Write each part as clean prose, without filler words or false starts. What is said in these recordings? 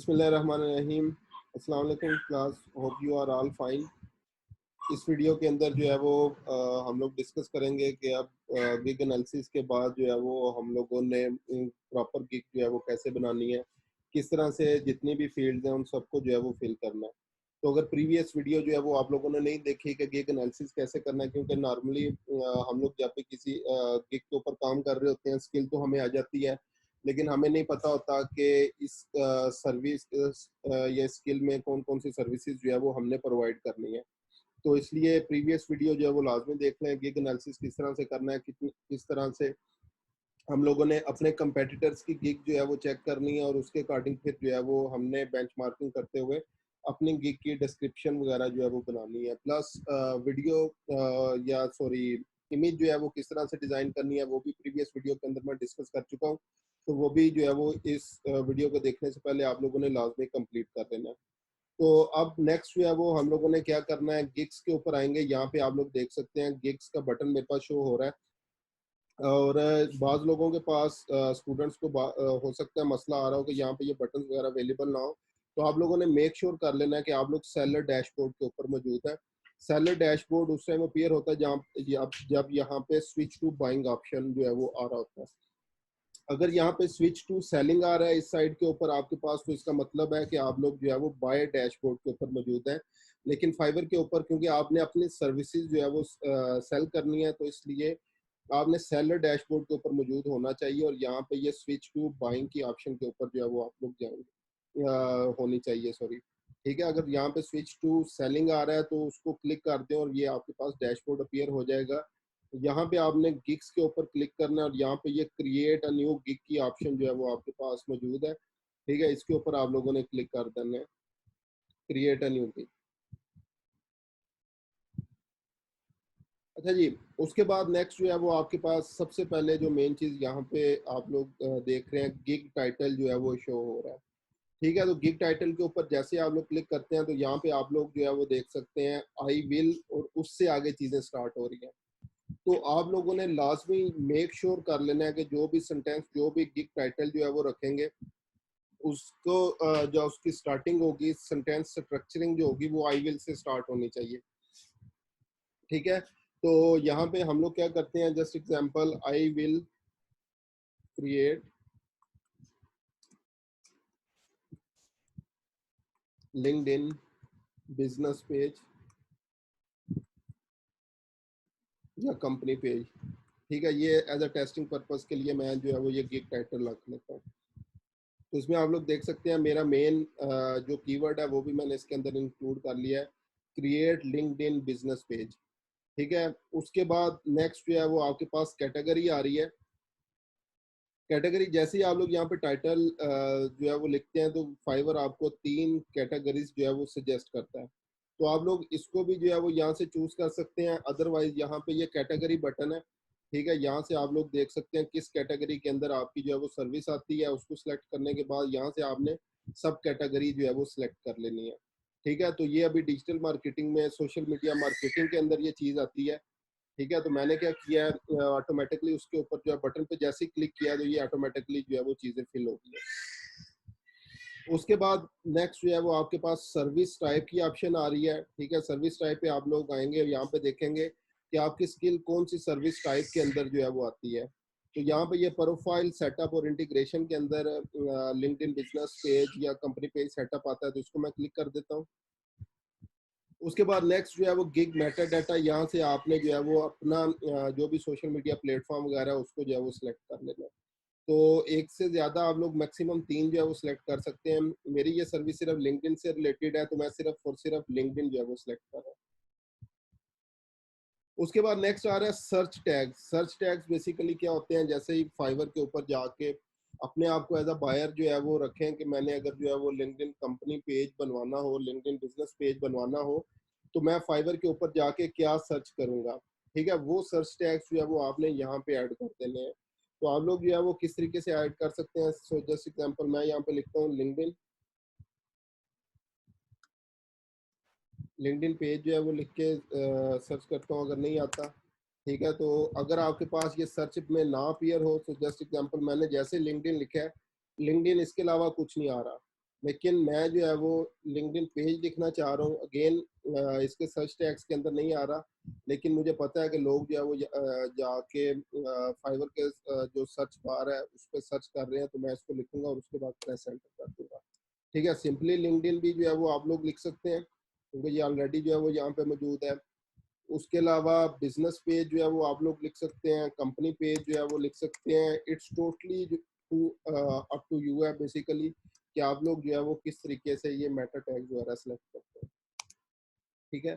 बिस्मिल्लाहिर्रहमानिर्रहीम। अस्सलाम वालेकुम class, hope you are all fine. इस वीडियो के अंदर जो है वो हम लोग डिस्कस करेंगे कि अब गिग एनालिसिस के बाद जो है वो हम लोगों ने प्रॉपर गिग जो है वो कैसे बनानी है, किस तरह से जितनी भी फील्ड्स हैं उन सबको जो है वो फिल करना है। तो अगर प्रीवियस वीडियो जो है वो आप लोगों ने नहीं देखी कि गिग एनालिसिस कैसे करना है, क्योंकि नॉर्मली हम लोग जब भी किसी गिग के ऊपर काम कर रहे होते हैं स्किल तो हमें आ जाती है, लेकिन हमें नहीं पता होता कि इस सर्विस या स्किल में कौन कौन सी सर्विसेज जो है वो हमने प्रोवाइड करनी है। तो इसलिए प्रीवियस वीडियो जो है वो लाजमी देख लें, गिग एनालिसिस किस तरह से करना है, किस तरह से हम लोगों ने अपने कंपेटिटर्स की गिग जो है वो चेक करनी है और उसके अकॉर्डिंग फिर जो है वो हमने बेंचमार्किंग करते हुए अपनी गिग की डिस्क्रिप्शन वगैरह जो है वो बनानी है। प्लस वीडियो या सॉरी इमेज जो है वो किस तरह से डिज़ाइन करनी है वो भी प्रीवियस वीडियो के अंदर मैं डिस्कस कर चुका हूँ। तो वो भी जो है वो इस वीडियो को देखने से पहले आप लोगों ने लाजमी कंप्लीट कर देना है। तो अब नेक्स्ट जो है वो हम लोगों ने क्या करना है, गिग्स के ऊपर आएंगे। यहाँ पे आप लोग देख सकते हैं गिग्स का बटन मेरे पास शो हो रहा है। और बाज़ लोगों के पास स्टूडेंट्स को हो सकता है मसला आ रहा हो कि यहाँ पे ये बटन वगैरह अवेलेबल ना हो। तो आप लोगों ने मेक श्योर कर लेना है कि आप लोग सेलर डैशबोर्ड के ऊपर मौजूद है। सेलर डैशबोर्ड उस टाइम अपीयर होता है जब यहाँ पे स्विच टू बाइंग ऑप्शन जो है वो आ रहा होता है। अगर यहाँ पे स्विच टू सेलिंग आ रहा है इस साइड के ऊपर आपके पास, तो इसका मतलब है कि आप लोग जो है वो बाय डैशबोर्ड के ऊपर मौजूद हैं। लेकिन फाइबर के ऊपर क्योंकि आपने अपनी सर्विसेज जो है वो सेल करनी है, तो इसलिए आपने सेलर डैशबोर्ड के ऊपर मौजूद होना चाहिए और यहाँ पे ये स्विच टू बाइंग की ऑप्शन के ऊपर जो है वो आप लोग जाएंगे होनी चाहिए, सॉरी। ठीक है, अगर यहाँ पे स्विच टू सेलिंग आ रहा है तो उसको क्लिक कर दें और ये आपके पास डैशबोर्ड अपीयर हो जाएगा। यहाँ पे आपने गिग्स के ऊपर क्लिक करना है और यहाँ पे ये क्रिएट अ न्यू गिग की ऑप्शन जो है वो आपके पास मौजूद है। ठीक है, इसके ऊपर आप लोगों ने क्लिक कर देना है, क्रिएट अ न्यू गिग। अच्छा जी, उसके बाद नेक्स्ट जो है वो आपके पास सबसे पहले जो मेन चीज़ यहाँ पे आप लोग देख रहे हैं, गिग टाइटल जो है वो शो हो रहा है। ठीक है, तो गिग टाइटल के ऊपर जैसे आप लोग क्लिक करते हैं तो यहाँ पे आप लोग जो है वो देख सकते हैं आई विल, और उससे आगे चीज़ें स्टार्ट हो रही हैं। तो आप लोगों ने लाजमी मेक श्योर कर लेना है कि जो भी सेंटेंस, जो भी गिग टाइटल जो है वो रखेंगे, उसको जो उसकी स्टार्टिंग होगी, सेंटेंस स्ट्रक्चरिंग जो होगी वो आई विल से स्टार्ट होनी चाहिए। ठीक है, तो यहाँ पे हम लोग क्या करते हैं, just example, I will create LinkedIn business page या कंपनी पेज। ठीक है, ये एज अ टेस्टिंग पर्पस के लिए मैं जो है वो ये गिग टाइटल रख लेता हूँ। तो इसमें आप लोग देख सकते हैं मेरा मेन जो कीवर्ड है वो भी मैंने इसके अंदर इंक्लूड कर लिया है, क्रिएट लिंक्डइन बिजनेस पेज। ठीक है, उसके बाद नेक्स्ट जो है वो आपके पास कैटेगरी आ रही है। कैटेगरी जैसे ही आप लोग यहाँ पे टाइटल जो है वो लिखते हैं तो फाइवर आपको 3 कैटेगरीज जो है वो सजेस्ट करता है। तो आप लोग इसको भी जो है वो यहाँ से चूज कर सकते हैं, अदरवाइज यहाँ पे ये कैटेगरी बटन है। ठीक है, यहाँ से आप लोग देख सकते हैं किस कैटेगरी के अंदर आपकी जो है वो सर्विस आती है, उसको सिलेक्ट करने के बाद यहाँ से आपने सब कैटेगरी जो है वो सिलेक्ट कर लेनी है। ठीक है, तो ये अभी डिजिटल मार्केटिंग में, सोशल मीडिया मार्केटिंग के अंदर ये चीज़ आती है। ठीक है, तो मैंने क्या किया है, ऑटोमेटिकली उसके ऊपर जो है बटन पे जैसे ही क्लिक किया तो ये ऑटोमेटिकली जो है वो चीज़ें फिल हो गई है। उसके बाद नेक्स्ट जो है वो आपके पास सर्विस टाइप की ऑप्शन आ रही है। ठीक है, सर्विस टाइप पे आप लोग आएंगे और यहाँ पे देखेंगे कि आपकी स्किल कौन सी सर्विस टाइप के अंदर जो है वो आती है। तो यहाँ पे ये प्रोफाइल सेटअप और इंटीग्रेशन के अंदर लिंक्डइन बिजनेस पेज या कंपनी पेज सेटअप आता है, तो इसको मैं क्लिक कर देता हूँ। उसके बाद नेक्स्ट जो है वो गिग मेटा डाटा, यहाँ से आपने जो है वो अपना जो भी सोशल मीडिया प्लेटफॉर्म वगैरह है उसको जो है वो सिलेक्ट कर लेना है। तो एक से ज़्यादा आप लोग मैक्सिमम 3 जो है वो सिलेक्ट कर सकते हैं। मेरी ये सर्विस सिर्फ लिंक्डइन से रिलेटेड है तो मैं सिर्फ और सिर्फ लिंक्डइन जो है वो सिलेक्ट कर रहा हूँ। उसके बाद नेक्स्ट आ रहा है search tag. Search tags basically क्या होते हैं, जैसे ही फाइवर के ऊपर जाके अपने आप को एज अ बायर जो है वो रखें कि मैंने अगर जो है वो लिंक्डइन कंपनी पेज बनवाना हो, लिंक्डइन बिजनेस पेज बनवाना हो, तो मैं फाइवर के ऊपर जाके क्या सर्च करूंगा। ठीक है, वो सर्च टैग्स जो है वो आपने यहाँ पे ऐड कर देने हैं। तो आप लोग जो है वो किस तरीके से ऐड कर सकते हैं, सो जस्ट एग्जांपल मैं यहाँ पे लिखता हूँ लिंक्डइन, लिंक्डइन पेज जो है वो लिख के सर्च करता हूँ, अगर नहीं आता। ठीक है, तो अगर आपके पास ये सर्च में ना अपीयर हो तो जस्ट एग्जांपल मैंने जैसे लिंक्डइन लिखा है, लिंक्डइन इसके अलावा कुछ नहीं आ रहा। लेकिन मैं जो है वो लिंक्डइन पेज लिखना चाह रहा हूँ। अगेन इसके सर्च टैग्स के अंदर नहीं आ रहा, लेकिन मुझे पता है कि लोग जो है वो जाके फाइवर के जो सर्च बार है उस पर सर्च कर रहे हैं, तो मैं इसको लिखूंगा और उसके बाद प्रेस एंटर कर दूंगा। ठीक है, सिंपली लिंक्डइन भी जो है वो आप लोग लिख सकते हैं, क्योंकि ये ऑलरेडी जो है वो यहाँ पे मौजूद है। उसके अलावा बिजनेस पेज जो है वो आप लोग लिख सकते हैं, कंपनी पेज जो है वो लिख सकते हैं। It's totally to up to you है बेसिकली, कि आप लोग जो है वो किस तरीके से ये मेटा टैग वगैरह सेलेक्ट करते हैं। ठीक है,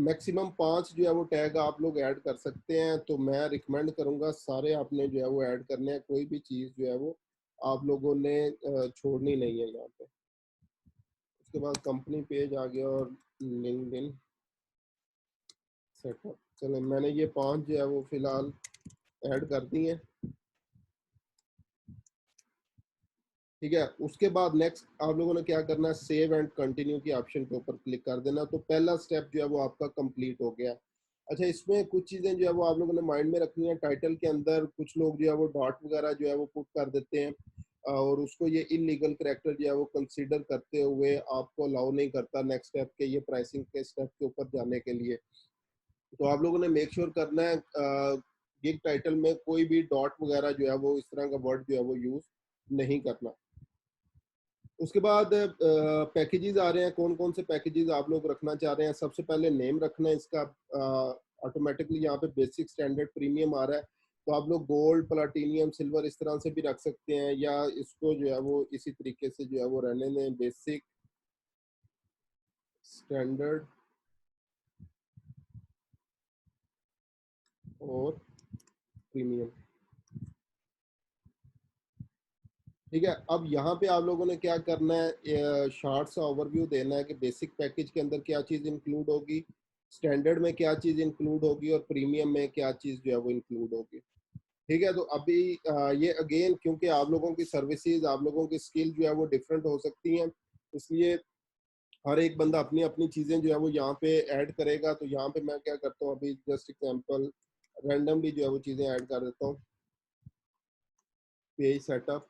मैक्सिमम 5 जो है वो टैग आप लोग ऐड कर सकते हैं, तो मैं रिकमेंड करूंगा सारे आपने जो है वो ऐड करने हैं, कोई भी चीज़ जो है वो आप लोगों ने छोड़नी नहीं है यहाँ पे। उसके बाद कंपनी पेज आ गया और लिंक्डइन सेटअप। चलो मैंने ये 5 जो है वो फिलहाल ऐड कर दी है। ठीक है, उसके बाद नेक्स्ट आप लोगों ने क्या करना है, सेव एंड कंटिन्यू की ऑप्शन के ऊपर क्लिक कर देना। तो पहला स्टेप जो है वो आपका कंप्लीट हो गया। अच्छा, इसमें कुछ चीज़ें जो है वो आप लोगों ने माइंड में रखनी है। टाइटल के अंदर कुछ लोग जो है वो डॉट वगैरह जो है वो पुट कर देते हैं, और उसको ये इलीगल करेक्टर जो है वो कंसीडर करते हुए आपको अलाउ नहीं करता नेक्स्ट स्टेप के, ये प्राइसिंग के स्टेप के ऊपर जाने के लिए। तो आप लोगों ने मेक श्योर करना है गिग टाइटल में कोई भी डॉट वगैरह जो है वो इस तरह का वर्ड जो है वो यूज नहीं करना। उसके बाद पैकेजेस आ रहे हैं, कौन कौन से पैकेजेस आप लोग रखना चाह रहे हैं। सबसे पहले नेम रखना है इसका। ऑटोमेटिकली यहाँ पे बेसिक, स्टैंडर्ड, प्रीमियम आ रहा है, तो आप लोग गोल्ड, प्लाटिनियम, सिल्वर इस तरह से भी रख सकते हैं, या इसको जो है वो इसी तरीके से जो है वो रहने दें, बेसिक, स्टैंडर्ड और प्रीमियम। ठीक है, अब यहाँ पे आप लोगों ने क्या करना है, शॉर्ट सा ओवरव्यू देना है कि बेसिक पैकेज के अंदर क्या चीज़ इंक्लूड होगी, स्टैंडर्ड में क्या चीज़ इंक्लूड होगी, और प्रीमियम में क्या चीज़ जो है वो इंक्लूड होगी। ठीक है, तो अभी ये अगेन क्योंकि आप लोगों की सर्विसेज, आप लोगों की स्किल जो है वो डिफरेंट हो सकती हैं, इसलिए हर एक बंदा अपनी अपनी चीज़ें जो है वो यहाँ पे ऐड करेगा। तो यहाँ पे मैं क्या करता हूँ, अभी जस्ट एग्जांपल रैंडमली जो है वो चीज़ें ऐड कर देता हूँ। Page setup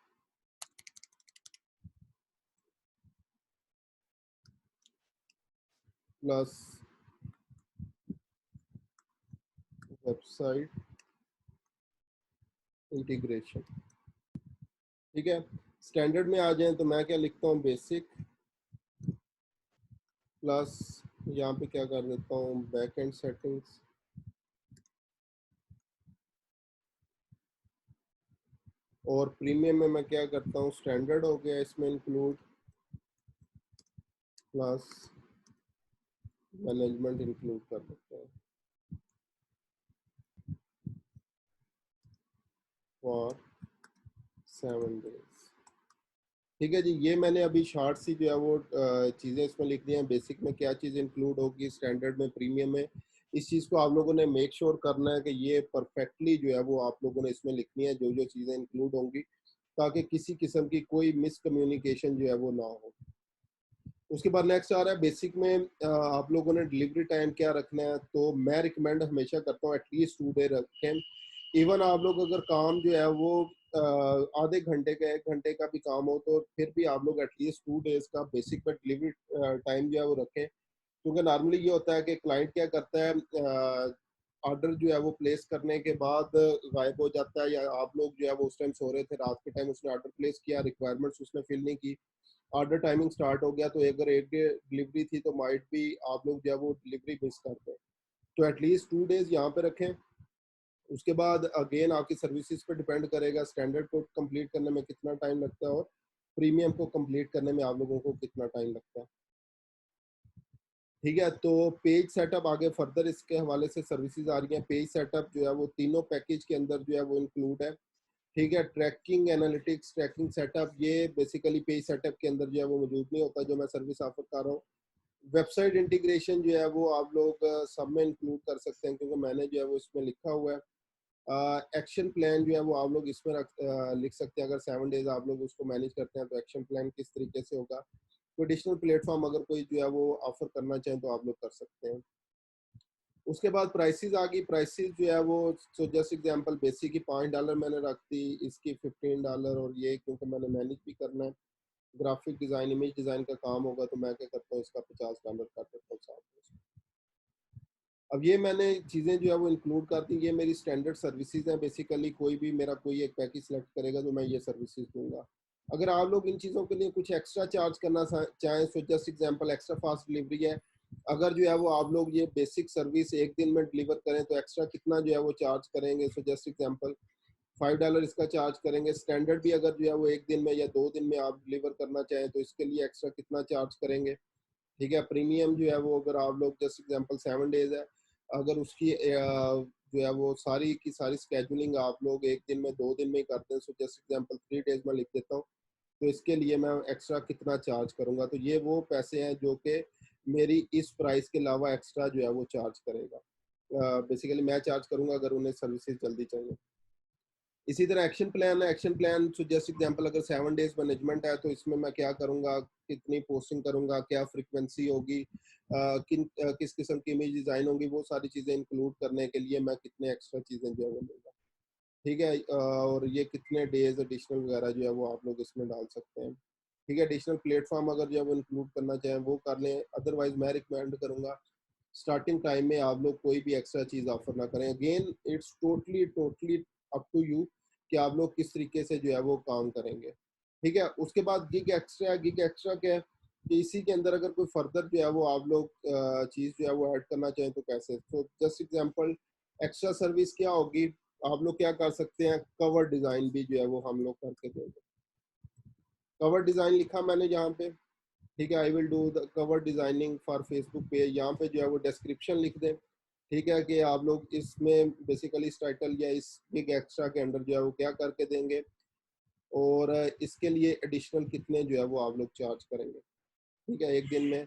plus website integration. ठीक है, स्टैंडर्ड में आ जाए तो मैं क्या लिखता हूँ, बेसिक प्लस यहाँ पे क्या कर देता हूँ, बैक एंड सेटिंग्स। और प्रीमियम में मैं क्या करता हूँ, स्टैंडर्ड हो गया इसमें इंक्लूड, प्लस मैनेजमेंट इंक्लूड कर देते हैं फॉर 7 डेज। ठीक है जी, ये मैंने अभी शॉर्ट सी जो है वो चीज़ें इसमें लिख दी हैं, बेसिक में क्या चीज़ इंक्लूड होगी, स्टैंडर्ड में, प्रीमियम में। इस चीज़ को आप लोगों ने मेक श्योर करना है कि ये परफेक्टली जो है वो आप लोगों ने इसमें लिखनी है, जो जो चीज़ें इंक्लूड होंगी, ताकि किसी किस्म की कोई मिसकम्युनिकेशन जो है वो ना हो। उसके बाद नेक्स्ट आ रहा है बेसिक में आप लोगों ने डिलीवरी टाइम क्या रखना है। तो मैं रिकमेंड हमेशा करता हूँ एटलीस्ट 2 डे रखें। इवन आप लोग अगर काम जो है वो आधे घंटे का, 1 घंटे का भी काम हो, तो फिर भी आप लोग एटलीस्ट 2 डेज का बेसिक में डिलीवरी टाइम जो है वो रखें। क्योंकि नॉर्मली ये होता है कि क्लाइंट क्या करता है, ऑर्डर जो है वो प्लेस करने के बाद गायब हो जाता है, या आप लोग जो है वो उस टाइम सो रहे थे, रात के टाइम उसने ऑर्डर प्लेस किया, रिक्वायरमेंट्स उसने फिल नहीं की, ऑर्डर टाइमिंग स्टार्ट हो गया, तो अगर 1 डे डिलीवरी थी तो माइट भी आप लोग जो है वो डिलीवरी मिस करते हैं। तो एटलीस्ट 2 डेज यहाँ पे रखें। उसके बाद अगेन आपकी सर्विसेज पे डिपेंड करेगा, स्टैंडर्ड को कंप्लीट करने में कितना टाइम लगता है और प्रीमियम को कंप्लीट करने में आप लोगों को कितना टाइम लगता है। ठीक है, तो पेज सेटअप आगे फर्दर इसके हवाले से सर्विसेज आ रही हैं। पेज सेटअप जो है वो तीनों पैकेज के अंदर जो है वो इंक्लूड है। ठीक है, ट्रैकिंग एनालिटिक्स, ट्रैकिंग सेटअप, ये बेसिकली पेज सेटअप के अंदर जो है वो मौजूद नहीं होता, जो मैं सर्विस ऑफर कर रहा हूँ। वेबसाइट इंटीग्रेशन जो है वो आप लोग सब में इंक्लूड कर सकते हैं, क्योंकि मैंने जो है वो इसमें लिखा हुआ है। एक्शन प्लान जो है वो आप लोग इसमें लिख सकते हैं। अगर 7 डेज आप लोग उसको मैनेज करते हैं तो एक्शन प्लान किस तरीके से होगा। तो एडिशनल प्लेटफॉर्म अगर कोई जो है वो ऑफर करना चाहें तो आप लोग कर सकते हैं। उसके बाद प्राइसेस आ गई। प्राइसेस जो है वो, सो जस्ट एग्जांपल, बेसिक की $5 मैंने रख दी, इसकी $15, और ये क्योंकि मैंने मैनेज भी करना है ग्राफिक डिज़ाइन, इमेज डिज़ाइन का काम होगा तो मैं क्या करता हूँ, इसका $50 कर देता हूँ साथ में। अब ये मैंने चीज़ें जो है वो इंक्लूड कर दी, ये मेरी स्टैंडर्ड सर्विसेज हैं बेसिकली। कोई भी मेरा कोई एक पैकेज सेलेक्ट करेगा तो मैं ये सर्विसेज दूंगा। अगर आप लोग इन चीज़ों के लिए कुछ एक्स्ट्रा चार्ज करना चाहें, so just example extra fast delivery है, अगर जो है वो आप लोग ये बेसिक सर्विस एक दिन में डिलीवर करें तो एक्स्ट्रा कितना जो है वो चार्ज करेंगे, सो जस्ट एग्जांपल $5 इसका चार्ज करेंगे। स्टैंडर्ड भी अगर जो है वो एक दिन में या 2 दिन में आप डिलीवर करना चाहें तो इसके लिए एक्स्ट्रा कितना चार्ज करेंगे। ठीक है, प्रीमियम जो है वो अगर आप लोग जस्ट एग्जांपल 7 डेज है, अगर उसकी जो है वो सारी की सारी स्केजुलिंग आप लोग एक दिन में 2 दिन में ही करते हैं, सो जस्ट एग्जांपल 3 डेज में लिख देता हूँ, तो इसके लिए मैं एक्स्ट्रा कितना चार्ज करूँगा। तो ये वो पैसे हैं जो कि मेरी इस प्राइस के अलावा एक्स्ट्रा जो है वो चार्ज करेगा। बेसिकली मैं चार्ज करूँगा अगर उन्हें सर्विसेज जल्दी चाहिए। इसी तरह एक्शन प्लान है, action plan so just example अगर 7 डेज मैनेजमेंट है तो इसमें मैं क्या करूंगा, कितनी पोस्टिंग करूंगा, क्या फ्रीक्वेंसी होगी, किस किस्म की इमेज डिज़ाइन होंगी, वो सारी चीज़ें इंक्लूड करने के लिए मैं कितने एक्स्ट्रा चीज़ें जो है वो लूँगा। ठीक है, और ये कितने डेज एडिशनल वगैरह जो है वो आप लोग इसमें डाल सकते हैं। ठीक है, एडिशनल प्लेटफॉर्म अगर जो है वो इंक्लूड करना चाहें वो कर लें, अदरवाइज मैं रिकमेंड करूँगा स्टार्टिंग टाइम में आप लोग कोई भी एक्स्ट्रा चीज़ ऑफर ना करें। Again it's totally totally up to you कि आप लोग किस तरीके से जो है वो काम करेंगे। ठीक है, उसके बाद गिग एक्स्ट्रा क्या है कि इसी के अंदर अगर कोई फर्दर जो है वो आप लोग चीज़ जो है वो ऐड करना चाहें तो कैसे, तो जस्ट एग्जांपल एक्स्ट्रा सर्विस क्या होगी, आप लोग क्या कर सकते हैं, कवर डिज़ाइन भी जो है वो हम लोग करके देंगे। कवर डिज़ाइन लिखा मैंने यहाँ पे। ठीक है, I will do the cover designing for Facebook page, यहाँ पे जो है वो डिस्क्रिप्शन लिख दें। ठीक है, कि आप लोग इसमें बेसिकली इस टाइटल या इस बिग एक्स्ट्रा के अंडर जो है वो क्या करके देंगे, और इसके लिए एडिशनल कितने जो है वो आप लोग चार्ज करेंगे। ठीक है, एक दिन में।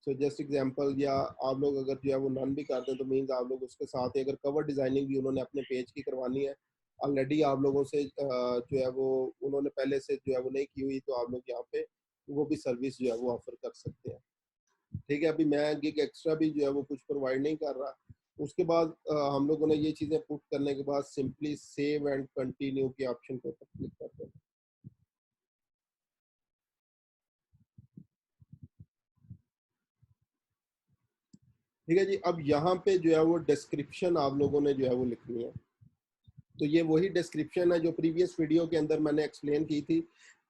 सो जस्ट एग्जांपल, या आप लोग अगर जो है वो नन भी कर दें तो मीन्स आप लोग उसके साथ ही अगर कवर डिजाइनिंग भी उन्होंने अपने पेज की करवानी है, ऑलरेडी आप लोगों से जो है वो उन्होंने पहले से जो है वो नहीं की हुई, तो आप लोग यहाँ पे वो भी सर्विस जो है वो ऑफर कर सकते हैं। ठीक है, अभी मैं गिग एक्स्ट्रा भी जो है वो कुछ प्रोवाइड नहीं कर रहा। उसके बाद हम लोगों ने ये चीज़ें पुट करने के बाद सिंपली सेव एंड कंटिन्यू के ऑप्शन के ऊपर क्लिक करते हैं। ठीक है जी, अब यहाँ पे जो है वो डिस्क्रिप्शन आप लोगों ने जो है वो लिखनी है। तो ये वही डिस्क्रिप्शन है जो प्रीवियस वीडियो के अंदर मैंने एक्सप्लेन की थी,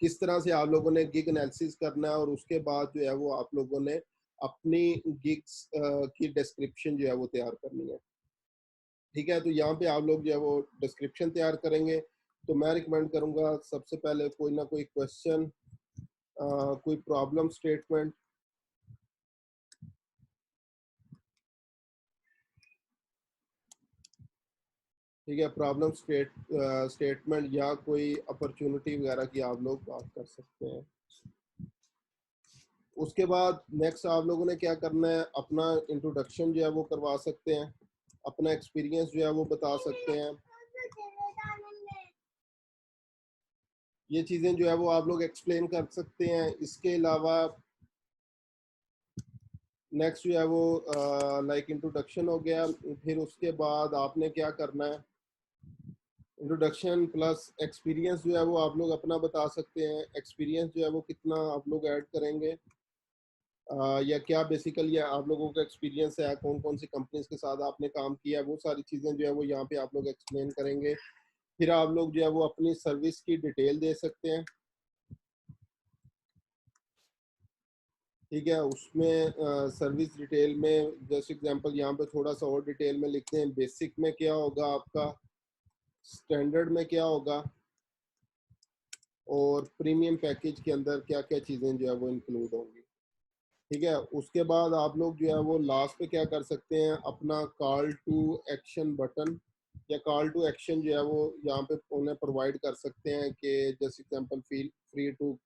किस तरह से आप लोगों ने गिग एनालिसिस करना है, और उसके बाद जो है वो आप लोगों ने अपनी गिग्स की डिस्क्रिप्शन जो है वो तैयार करनी है। ठीक है, तो यहाँ पे आप लोग जो है वो डिस्क्रिप्शन तैयार करेंगे। तो मैं रिकमेंड करूँगा सबसे पहले कोई ना कोई क्वेश्चन, कोई प्रॉब्लम स्टेटमेंट। ठीक है, प्रॉब्लम स्टेटमेंट या कोई अपॉर्चुनिटी वगैरह की आप लोग बात कर सकते हैं। उसके बाद नेक्स्ट आप लोगों ने क्या करना है, अपना इंट्रोडक्शन जो है वो करवा सकते हैं, अपना एक्सपीरियंस जो है वो बता सकते हैं। ये चीज़ें जो है वो आप लोग एक्सप्लेन कर सकते हैं। इसके अलावा नेक्स्ट जो है वो लाइक इंट्रोडक्शन हो गया। फिर उसके बाद आपने क्या करना है, इंट्रोडक्शन प्लस एक्सपीरियंस जो है वो आप लोग अपना बता सकते हैं। एक्सपीरियंस जो है वो कितना आप लोग ऐड करेंगे, या क्या बेसिकली आप लोगों का एक्सपीरियंस है, कौन कौन सी कंपनीज के साथ आपने काम किया, वो सारी चीज़ें जो है वो यहाँ पे आप लोग एक्सप्लेन करेंगे। फिर आप लोग जो है वो अपनी सर्विस की डिटेल दे सकते हैं। ठीक है, उसमें सर्विस डिटेल में जैसे एग्जांपल यहाँ पे थोड़ा सा और डिटेल में लिखते हैं, बेसिक में क्या होगा आपका, स्टैंडर्ड में क्या होगा, और प्रीमियम पैकेज के अंदर क्या क्या चीज़ें जो है वो इंक्लूड होंगी। ठीक है, उसके बाद आप लोग जो है वो लास्ट पे क्या कर सकते हैं, अपना कॉल टू एक्शन बटन या कॉल टू एक्शन जो है वो यहाँ पे उन्हें प्रोवाइड कर सकते हैं कि जैसे example feel free to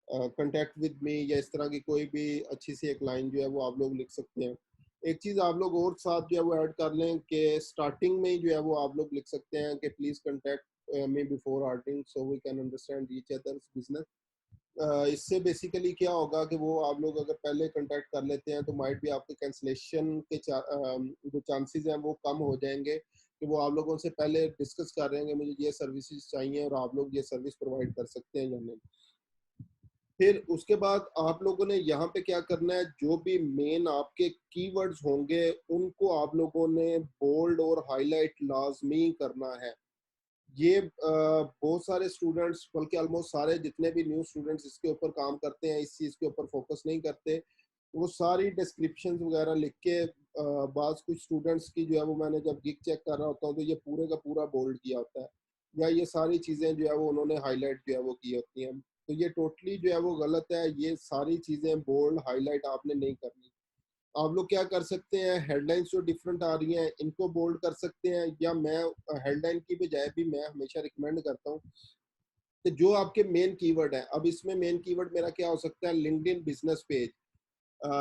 contact with me, या इस तरह की कोई भी अच्छी सी एक लाइन जो है वो आप लोग लिख सकते हैं। एक चीज़ आप लोग और साथ जो है वो ऐड कर लें कि स्टार्टिंग में ही जो है वो आप लोग लिख सकते हैं कि please contact me before starting so we can understand each others business. इससे बेसिकली क्या होगा कि वो आप लोग अगर पहले कांटेक्ट कर लेते हैं तो माइट भी आपके कैंसलेशन के जो चांसेस हैं वो कम हो जाएंगे, कि वो आप लोगों से पहले डिस्कस कर रहे हैं कि मुझे ये सर्विसेज चाहिए और आप लोग ये सर्विस प्रोवाइड कर सकते हैं या नहीं। फिर उसके बाद आप लोगों ने यहाँ पे क्या करना है, जो भी मेन आपके कीवर्ड्स होंगे उनको आप लोगों ने बोल्ड और हाईलाइट लाजमी करना है। ये बहुत सारे स्टूडेंट्स, बल्कि ऑलमोस्ट सारे जितने भी न्यू स्टूडेंट्स इसके ऊपर काम करते हैं, इस चीज़ के ऊपर फोकस नहीं करते। वो सारी डिस्क्रिप्शंस वगैरह लिख के बाज़ कुछ स्टूडेंट्स की जो है वो मैंने जब गिग चेक कर रहा होता हूँ तो ये पूरे का पूरा बोल्ड किया होता है, या ये सारी चीज़ें जो है वो उन्होंने हाईलाइट जो है वो की होती हैं। तो ये टोटली जो है वो गलत है, ये सारी चीज़ें बोल्ड हाईलाइट आपने नहीं करनी। आप लोग क्या कर सकते हैं, हेडलाइंस जो डिफरेंट आ रही हैं इनको बोल्ड कर सकते हैं, या मैं हेडलाइन की बजाय भी मैं हमेशा रिकमेंड करता हूँ कि जो आपके मेन कीवर्ड है, अब इसमें मेन कीवर्ड मेरा क्या हो सकता है, LinkedIn business page,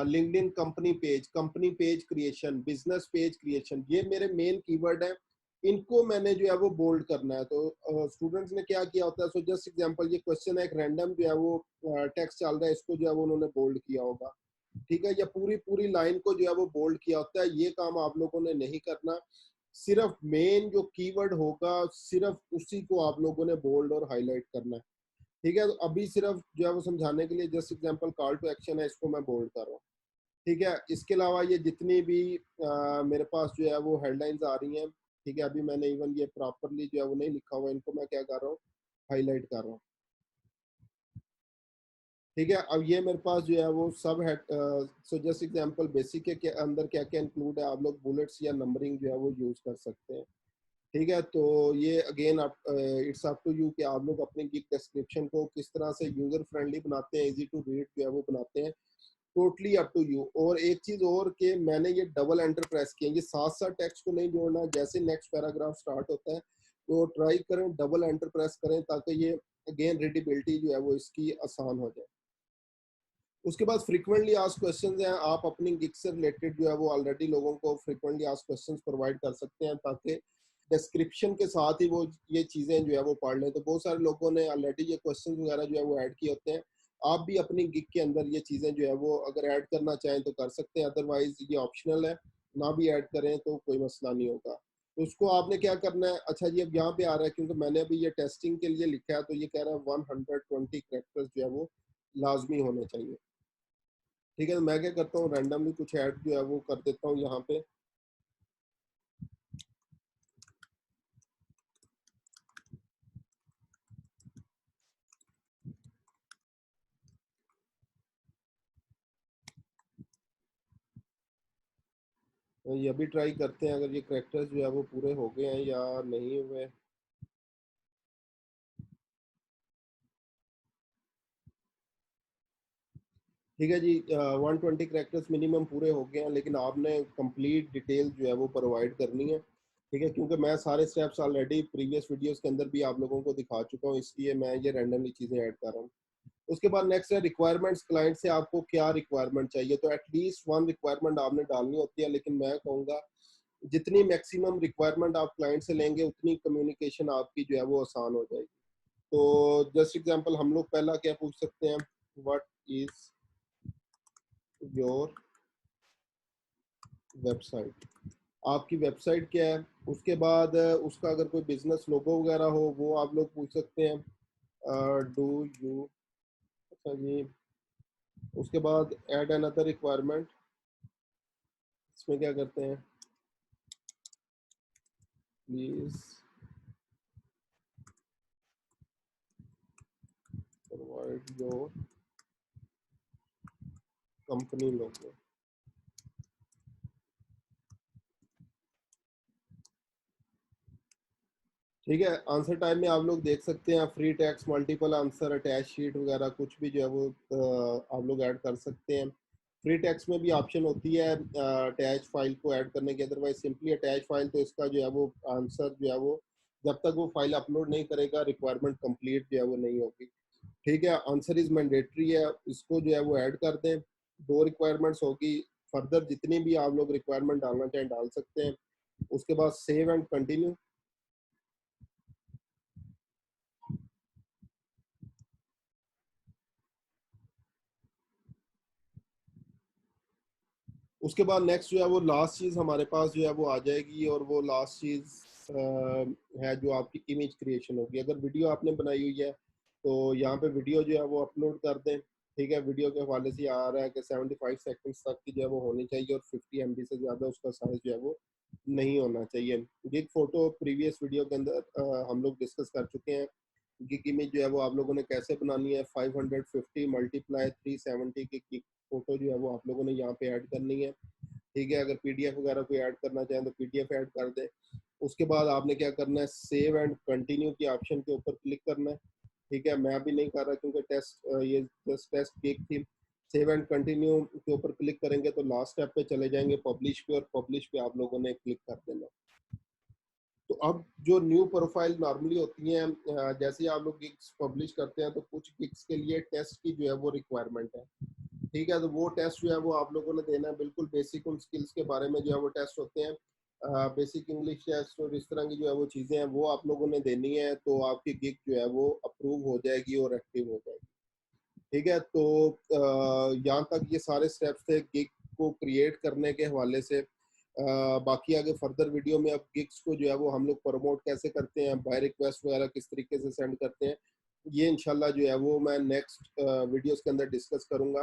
LinkedIn company page creation, business page creation, ये मेरे मेन कीवर्ड है। इनको मैंने जो है वो बोल्ड करना है। तो स्टूडेंट्स ने क्या किया होता है, सो जस्ट एग्जांपल, ये क्वेश्चन है एक रैंडम जो है वो टेक्स्ट चल रहा है, इसको जो है वो उन्होंने बोल्ड किया होगा, ठीक है, या पूरी पूरी लाइन को जो है वो बोल्ड किया होता है। ये काम आप लोगों ने नहीं करना, सिर्फ मेन जो कीवर्ड होगा सिर्फ उसी को आप लोगों ने बोल्ड और हाईलाइट करना है, ठीक है। तो अभी सिर्फ जो है वो समझाने के लिए just example call to action है, इसको मैं बोल्ड कर रहा हूँ, ठीक है। इसके अलावा ये जितनी भी मेरे पास जो है वो हेडलाइंस आ रही हैं, ठीक है, अभी मैंने इवन ये प्रॉपरली जो है वो नहीं लिखा हुआ, इनको मैं क्या कर रहा हूँ, हाईलाइट कर रहा हूँ, ठीक है। अब ये मेरे पास जो है वो सब है। सो जस्ट एग्जांपल बेसिक के अंदर क्या क्या इंक्लूड है, आप लोग बुलेट्स या नंबरिंग जो है वो यूज कर सकते हैं, ठीक है। तो ये अगेन आप, इट्स अप टू यू कि आप लोग अपने गिग डिस्क्रिप्शन को किस तरह से यूजर फ्रेंडली बनाते हैं, इजी टू रीड जो है वो बनाते हैं, टोटली अप टू यू। और एक चीज और कि मैंने ये डबल एंटर प्रेस किया, ये साथ साथ टेक्स्ट को नहीं जोड़ना, जैसे नेक्स्ट पैराग्राफ स्टार्ट होता है तो ट्राई करें डबल एंटर प्रेस करें, ताकि ये अगेन रीडेबिलिटी जो है वो इसकी आसान हो जाए। उसके बाद फ्रीक्वेंटली आस्क्ड क्वेश्चंस हैं, आप अपनी गिग से रिलेटेड जो है वो ऑलरेडी लोगों को फ्रीक्वेंटली आस्क्ड क्वेश्चंस प्रोवाइड कर सकते हैं, ताकि डिस्क्रिप्शन के साथ ही वो ये चीज़ें जो है वो पढ़ लें। तो बहुत सारे लोगों ने ऑलरेडी ये क्वेश्चंस वगैरह जो है वो ऐड किए होते हैं। आप भी अपनी गिग के अंदर ये चीज़ें जो है वो अगर ऐड करना चाहें तो कर सकते हैं, अदरवाइज ये ऑप्शनल है, ना भी ऐड करें तो कोई मसला नहीं होगा। तो उसको आपने क्या करना है, अच्छा जी अब यहाँ पे आ रहा है, क्योंकि मैंने अभी ये टेस्टिंग के लिए लिखा है, तो ये कह रहा है 120 कैरेक्टर्स जो है वो लाजमी होने चाहिए, ठीक है। तो मैं क्या करता हूँ, रैंडमली कुछ ऐड जो है वो कर देता हूँ यहाँ पे। तो ये भी ट्राई करते हैं अगर ये करेक्टर्स जो है वो पूरे हो गए हैं या नहीं हुए। ठीक है जी, 120 करेक्टर्स मिनिमम पूरे हो गए हैं, लेकिन आपने कंप्लीट डिटेल जो है वो प्रोवाइड करनी है, ठीक है, क्योंकि मैं सारे स्टेप्स ऑलरेडी प्रीवियस वीडियोस के अंदर भी आप लोगों को दिखा चुका हूँ, इसलिए मैं ये रैंडमली चीज़ें ऐड कर रहा हूँ। उसके बाद नेक्स्ट है रिक्वायरमेंट्स, क्लाइंट से आपको क्या रिक्वायरमेंट चाहिए, तो एटलीस्ट वन रिक्वायरमेंट आपने डालनी होती है, लेकिन मैं कहूँगा जितनी मैक्सिमम रिक्वायरमेंट आप क्लाइंट से लेंगे उतनी कम्युनिकेशन आपकी जो है वो आसान हो जाएगी। तो जस्ट एग्जांपल हम लोग पहला क्या पूछ सकते हैं, व्हाट इज योर वेबसाइट, आपकी वेबसाइट क्या है। उसके बाद उसका अगर कोई बिजनेस लोगो वगैरह हो वो आप लोग पूछ सकते हैं, डू यू, अच्छा जी। उसके बाद ऐड अनदर रिक्वायरमेंट, इसमें क्या करते हैं, प्लीज प्रोवाइड योर कंपनी लोगो, ठीक है। आंसर टाइम में आप लोग देख सकते हैं free text, multiple answer, attach sheet वगैरह कुछ भी जो है वो आप लोग ऐड कर सकते हैं। फ्री टेक्स्ट में भी ऑप्शन होती है अटैच फाइल को ऐड करने की, अदरवाइज सिंपली अटैच फाइल, तो इसका जो है वो आंसर जो है वो जब तक वो फाइल अपलोड नहीं करेगा रिक्वायरमेंट कंप्लीट जो है वो नहीं होगी, ठीक है। आंसर इज मैंडेटरी है, इसको जो है वो ऐड कर दें। दो रिक्वायरमेंट्स होगी, फर्दर जितनी भी आप लोग रिक्वायरमेंट डालना चाहें डाल सकते हैं। उसके बाद सेव एंड कंटिन्यू। उसके बाद नेक्स्ट जो है वो लास्ट चीज़ हमारे पास जो है वो आ जाएगी, और वो लास्ट चीज़ है जो आपकी इमेज क्रिएशन होगी। अगर वीडियो आपने बनाई हुई है तो यहाँ पे वीडियो जो है वो अपलोड कर दें। ठीक है, वीडियो के हवाले से आ रहा है कि 75 सेकंड्स तक की जो है वो होनी चाहिए और 50 MB से ज़्यादा उसका साइज जो है वो नहीं होना चाहिए। गिग फोटो प्रीवियस वीडियो के अंदर हम लोग डिस्कस कर चुके हैं। गिग इमेज जो है वो आप लोगों ने कैसे बनानी है, 550 मल्टीप्लाई 370 की गिग फोटो जो है वो आप लोगों ने यहाँ पे ऐड करनी है। ठीक है, अगर पीडीएफ वगैरह कोई ऐड करना चाहें तो पीडीएफ ऐड कर दें। उसके बाद आपने क्या करना है, सेव एंड कंटिन्यू की ऑप्शन के ऊपर क्लिक करना है। ठीक है, मैं अभी नहीं कर रहा क्योंकि ये जस्ट टेस्ट गिग थी। सेव एंड कंटिन्यू के ऊपर क्लिक करेंगे तो लास्ट स्टेप पे चले जाएंगे, पब्लिश पे, और पब्लिश पे आप लोगों ने क्लिक कर देना। तो अब जो न्यू प्रोफाइल नॉर्मली होती हैं, जैसे ही आप लोग गिग्स पब्लिश करते हैं तो कुछ गिग्स के लिए टेस्ट की जो है वो रिक्वायरमेंट है। ठीक है, तो वो टेस्ट जो है वो आप लोगों ने देना है, बिल्कुल बेसिक उन स्किल्स के बारे में जो है वो टेस्ट होते हैं। बेसिक इंग्लिश टेस्ट और इस तरह की जो है वो चीज़ें हैं वो आप लोगों ने देनी है, तो आपकी गिग जो है वो अप्रूव हो जाएगी और एक्टिव हो जाएगी। ठीक है, तो यहाँ तक ये सारे स्टेप्स थे गिग को क्रिएट करने के हवाले से। बाकी आगे फर्दर वीडियो में अब गिग्स को जो है वो हम लोग प्रमोट कैसे करते हैं, बाय रिक्वेस्ट वगैरह किस तरीके से सेंड करते हैं, ये इंशाल्लाह जो है वो मैं नेक्स्ट वीडियोस के अंदर डिस्कस करूंगा।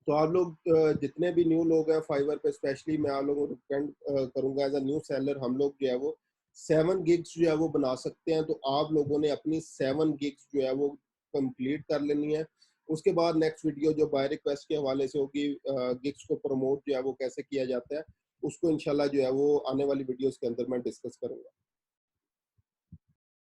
तो आप लोग जितने भी न्यू लोग हैं फाइवर पे, स्पेशली मैं आप लोगों को रिकमेंड करूंगा एज अ न्यू सेलर, हम लोग जो है वो 7 गिग्स जो है वो बना सकते हैं। तो आप लोगों ने अपनी 7 गिग्स जो है वो कंप्लीट कर लेनी है। उसके बाद नेक्स्ट वीडियो जो बाय रिक्वेस्ट के हवाले से होगी, गिग्स को प्रमोट जो है वो कैसे किया जाता है, उसको इंशाल्लाह जो है वो आने वाली वीडियोस के अंदर मैं डिस्कस करूंगा।